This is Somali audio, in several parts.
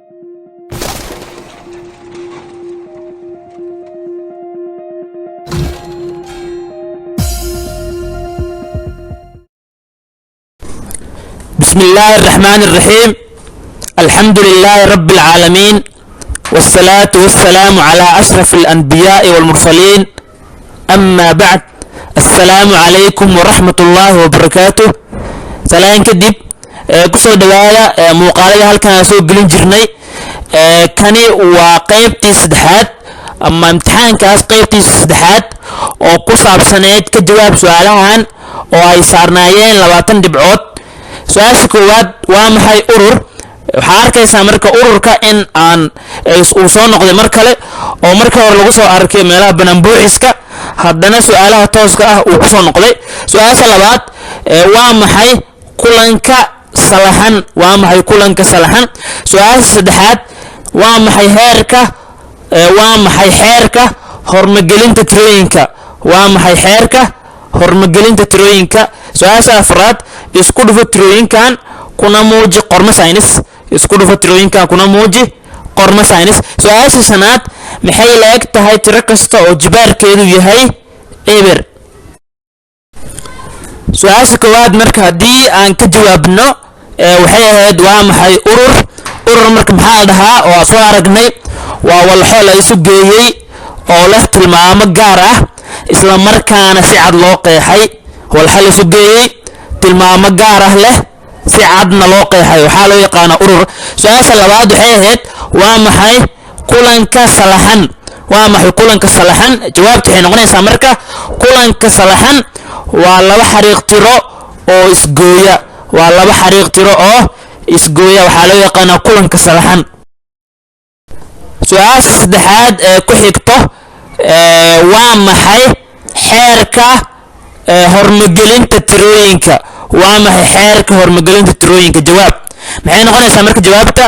بسم الله الرحمن الرحيم. الحمد لله رب العالمين، والصلاة والسلام على أشرف الأنبياء والمرسلين. أما بعد، السلام عليكم ورحمة الله وبركاته. سلام كدب كسو دوايا مقالة هل كان سوق قلن جرني كاني وقيبتي سدحات أما امتحان كاس قيبتي سدحات وقصة بسنة كجواب سؤالهان وأي صارنايين 20 دبعوت. su-aasha koowaad waa maxay urur? waxaa arkaysaa marka ururka in aan uu soo noqday mar kale oo marka hore lagu soo arkay meelaha banaanbuuxiska, haddana su-aalaha tooska ah uu kusoo noqday. su-aasha labaad waa maxay kulanka salaxan? waa maxay kulanka salaxan? su-aasha saddexaad waa maxay xeerka hormagelinta tirooyinka? waa maxay xeerka hormagelinta tirooyinka? su-aasha afraad isku dhufo tirooyinkan kuna muuji qormo saynis. isku dhufo tirooyinkan kuna muuji qormo saynis. su-aasha shanaad maxay la eg tahay tiro kasta oo jibaarkeedu yahay eber? su-aasha koowaad marka haddii aan ka jawaabno waxay ahayd waa maxay urur? urur marka maxaa la dhahaa oo aan soo aragnay waa walxo la isu geeyey oo leh tilmaamo gaar ah isla markaana si cad loo qeexay. walxo la isu geeyey tilmaamo gaar ah leh si cadna loo qeexay waxaa loo yaqaanaa urur. su-aasha labaad waxay ahayd waa maxay kulanka salaxan? waa maxay kulanka salaxan? jawaabtu waxay noqonaysaa marka kulanka salaxan waa laba xariiq tiro oo isgooya. waa laba xariiq tiro oo isgooya waxaa loo yaqaanaa kulanka salaxan. su-aasha saddexaad ee ku xigto waa maxay xeerka hormagelinta tirooyinka? waa maxay xeerka hormagelinta tirooyinka? jawaab maxay noqonaysaa marka jawaabta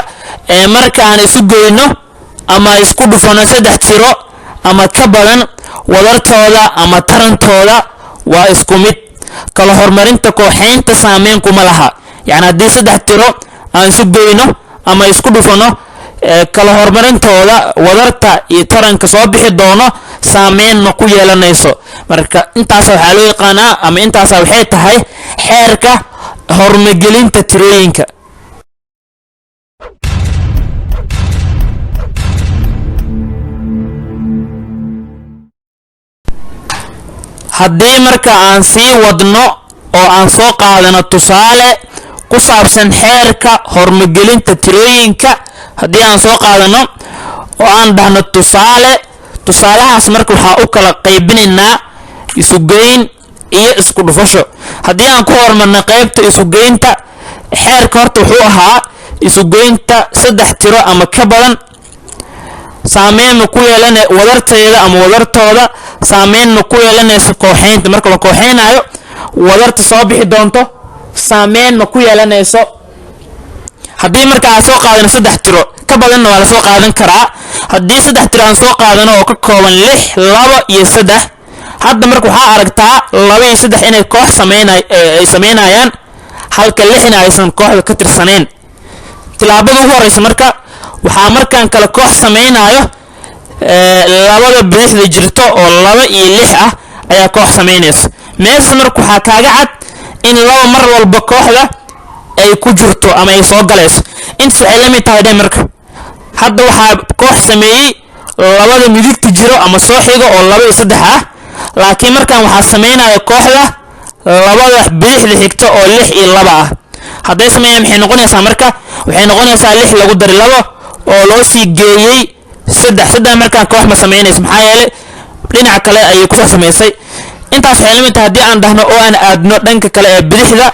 marka aan isu goyno ama isku dhufano saddex tiro ama ka badan, wadartooda ama tarantooda waa isku mid. kala hormarinta kooxaynta saameyn kuma laha. yacni haddii saddex tiro aan isu goyno ama isku dhufano kala hormarintooda wadarta iyo taranka soo bixi doono saameyn ma ku yeelanayso. marka intaas waxaa loo yaqaanaa ama intaas waxay tahay xeerka hormagelinta tirooyinka. haddii marka aan sii wadno oo aan soo qaadano tusaale ku saabsan xeerka hormagelinta tirooyinka, haddii aan soo qaadano oo aan dhahno tusaalahaas marka waxaa u kala qaybinaynaa isugeyn iyo isku dhufasho. haddii aan ku hormarno qaybta isugeynta, xeerka horta wuxuu ahaa isugeynta saddex tiro ama ka badan saameyn ma ku yeelanay wadarteeda ama wadartooda saameyn ma ku yeelanayso kooxaynta. marka la kooxaynayo wadarta soo bixi doonto saameyn ma ku yeelanayso. haddii marka aan soo qaadano saddex tiro ka badanna waa la soo qaadan karaa. haddii saddex tiro aan soo qaadano oo ka kooban 6, 2 iyo 3, hadda marka waxaa aragtaa 2 iyo 3 inay koox sameynayaan halka 6na aysan kooxda ka tirsanayn. tilaabada ugu horeysa marka waxaa markaan kala koox sameynayo labada bidixda jirto oo 2 iyo 6 ah ayaa koox sameynaysa. meesha marka waxaa kaaga cad in laba mar walba kooxda ay ku jirto ama ay soo galayso. intaas waxay la mid tahay marka hadda waxaa koox sameeyey labada midigta jiro ama soo xiga oo 2 iyo 3 ah, laakiin markaan waxaa sameynaya kooxda labada bidixda xigta oo 6 iyo 2 ah. hadday sameeyaan maxay noqonaysaa marka? waxay noqonaysaa 6 lagu daray 2 oo loo sii geeyey 3 markaan koox ma sameynayso maxaa yeelay dhinaca kale ayay kusoo samaysay. intaas waxay la mid tahay haddii aan dhahno oo aan aadno dhanka kale ee bidixda,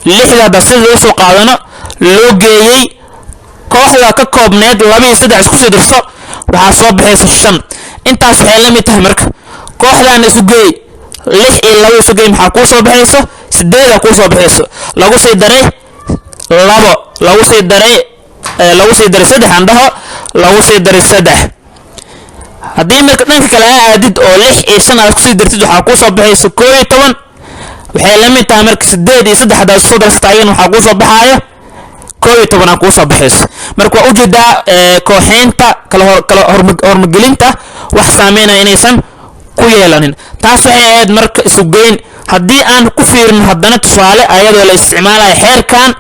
6 hadda sida loo soo qaadano loo geeyey kooxda ka koobneed 2 iyo 3 isku sii dirso waxaa soo baxaysa 5. intaas waxay la mid tahay marka kooxdan isu geey 6 iyo 2 isu geey maxaa kuu soo baxayso 8 kuu soo baxayso lagu sii daray 2 lagu sii daray 3 aan dhaho lagu sii daray 3. haddii marka dhanka kale aadid oo 6 iyo 5 aad ku sii dirtid waxaa kuu soo baxayso 11. waxay la mid tahay marka 8 iyo 3 haddaad soo darsataan waxaa kuu soo baxayo 12 aan ku soo baxayso marka waa ujeedaa kooxeynta kala hormagelinta wax saameynaya inaysan ku yeelanin taas waxay ahayd marka isu geyn haddii aan ku fiirin haddana tusaale ayadoo la isticmaalayo xeerkan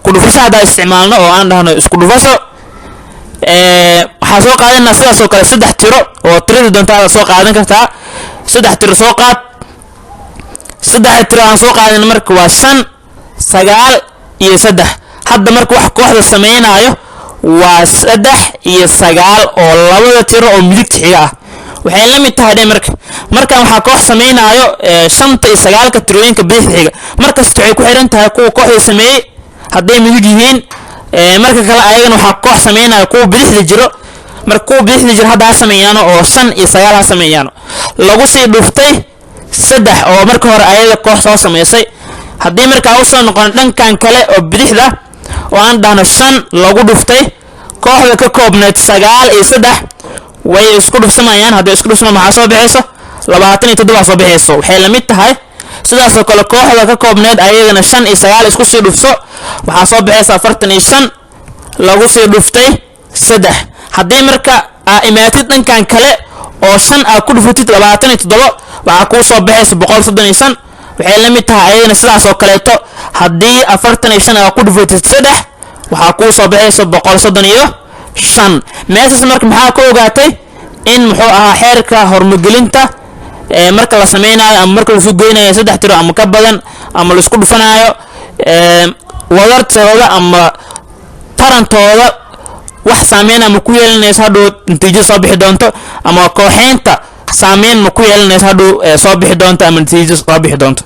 ku dhufasho hadda isticmaalno oo aan dhahno isku dhufasho waxaa soo qaadanaa sidaas oo kale 3 tiro oo tirada doontaada soo qaadan kartaa 3 tiro soo qaad 3 tiro aan soo qaadan marka waa 5 9 iyo 3 hadda marka wax kooxda sameeynayo waa 3 iyo 9 oo labada tiro oo midigta xiga ah waxay la mid tahay markaan waxaa koox sameeynayo 5 iyo 9 ka tirooyinka bidixda xiga markasta waxay ku xiran tahay kuwa kooxda sameeyay hadday midig yihiin marka kale ayagana waxaa koox sameeynayo kuwa bidixda jiro marka kuwa bidixda jiro hadda sameeyano oo 5 iyo 9 sameeyano lagu sii dhuftay 3 oo marka hore ayaga koox soo sameysay haddii markaa u soo noqon dhankan kale oo bidixda oo aan dhahno 5 lagu dhuftay kooxda ka koobneed 9 iyo 3 way isku dhufsamayaan haddii isku dhufsama maxaa soo baxayso 27 soo baxayso waxay la mid tahay sidaas oo kale kooxda ka koobneed ayagana 5 iyo 9 isku sii dhufso waxaa soo baxaysa 45 lagu sii dhuftay 3 haddii marka imaatid dhankan kale oo 5 aad ku dhufatid 27 waxaa ku soo baxaysa 135 waxay la mid tahay ayagana sidaas oo kaleeto haddii 45 aad ku dhufatid 3 waxaa ku soo baxaysa 135 meeshaas marka maxaa ka ogaatay in muxuu ahaa xeerka hormagelinta marka la sameeynayo ama marka la soo goynayo 3 tiro ama ka badan ama la isku dhufanayo wadartooda ama tarantooda wax saameyn ama ku yeelanaysa hadhow natiijo soo bixi doonto ama kooxeynta saameyn ma ku yeelanaysa hadhow soo bixi doonto ama natiijo soo bixi doonto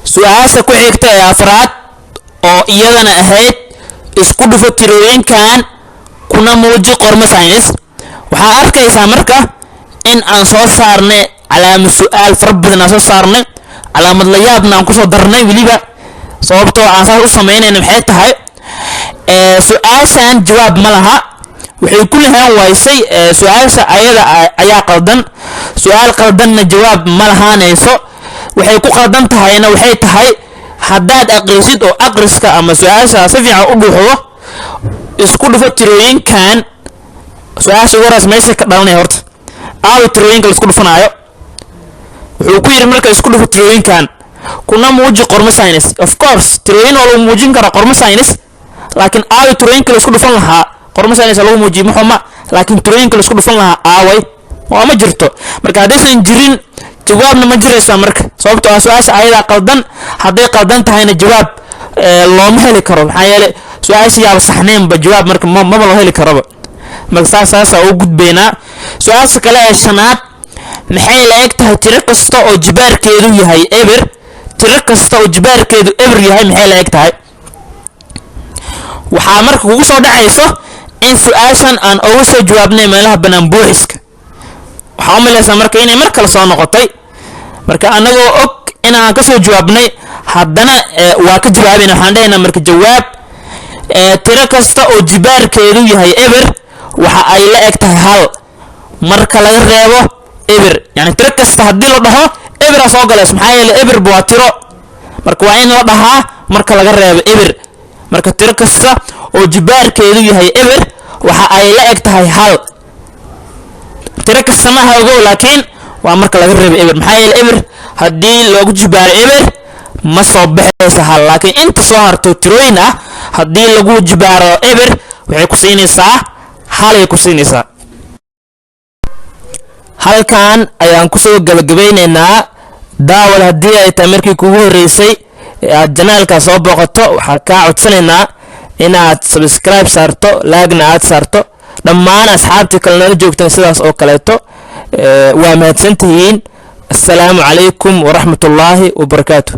su'aasha ku xigta ee afraad oo iyadana ahayd isku dhufo tirooyinkan kuna muuji qormo saynis waxaa arkaysaa marka in aan soo saarnay calaamad su'aal far badan aan soo saarnay calaamad la yaabna aan ku soo darnay waliba sababtoo aan saas u sameynayna maxay tahay su'aashan jawaab ma laha waxay ku lahaan waysay su'aasha ayada ayaa qaldan su'aal qaldanna jawaab ma lahaanayso waxay ku qaldan tahayna waxay tahay haddaad aqrisid oo aqriska ama su'aasha si fiican u dhuuxdo isku dhufo tirooyinkan su'aasha ugu horeysa meesha ka dhalanaya horta tirooyinka la isku dhufanayo wuxuu ku yiri marka isku dhufo tirooyinkan kuna muuji qormo saynis of course tirooyin oo lagu muujin karo qormo saynis laakiin tirooyinka la isku dhufan lahaa qormo saynis lagu muujiyo maxuma laakiin tirooyinka la isku dhufan lahaa waa ma jirto marka haddaysan jirin jawaabna ma jiraysa marka sababtoo ah su'aasha ayada qaldan hadday qaldan tahayna jawaab looma heli karo maxaa yeelay su'aasha yaab saxneenba jawaab marka ma loo heli karoba marka saas u gudbeynaa su'aasha kale ee shanaad maxay la eg tahay tiro kasta oo jibaarkeedu yahay eber tiro kasta oo jibaarkeedu eber yahay maxay la eg tahay waxaa marka kugu soo dhacayso in su'aashan aan uga soo jawaabnay meelaha banaan buuxiska waxaa u malaysaa marka inay mar kale soo noqotay marka anagoo og inaan ka soo jawaabnay haddana waa ka jawaabayna waxaan dhahaynaa marka jawaab tiro kasta oo jibaarkeedu yahay eber waxa ay la eg tahay hal marka laga reebo eber yani tiro kasta haddii la dhaho eber soo galayso maxaa yeelay eber waa tiro marka waa in la dhahaa marka laga reebo eber marka tiro kasta oo jibaarkeedu yahay eber waxa ay la eg tahay hal tiro kasta ma aha ogow laakiin waa marka laga reebo eber maxaa yeelay eber haddii loogu jibaaro eber ma soo baxaysa hal laakiin inta soo harto tirooyin ah haddii lagu jibaaro eber waxay ku siinaysaa halay ku siinaysaa halkan ayaan kusoo gabagabeynaynaa daawad haddii ay tahay markii kugu horeysay aad janaalka soo booqato waxaa kaa codsanaynaa inaad subscribe saarto laagna aad saarto dhammaan asxaabtii kale nala joogtaan sidaas oo kaleeto waa mahadsantihiin assalaamu calaykum waraxmatullaahi wabarakaatu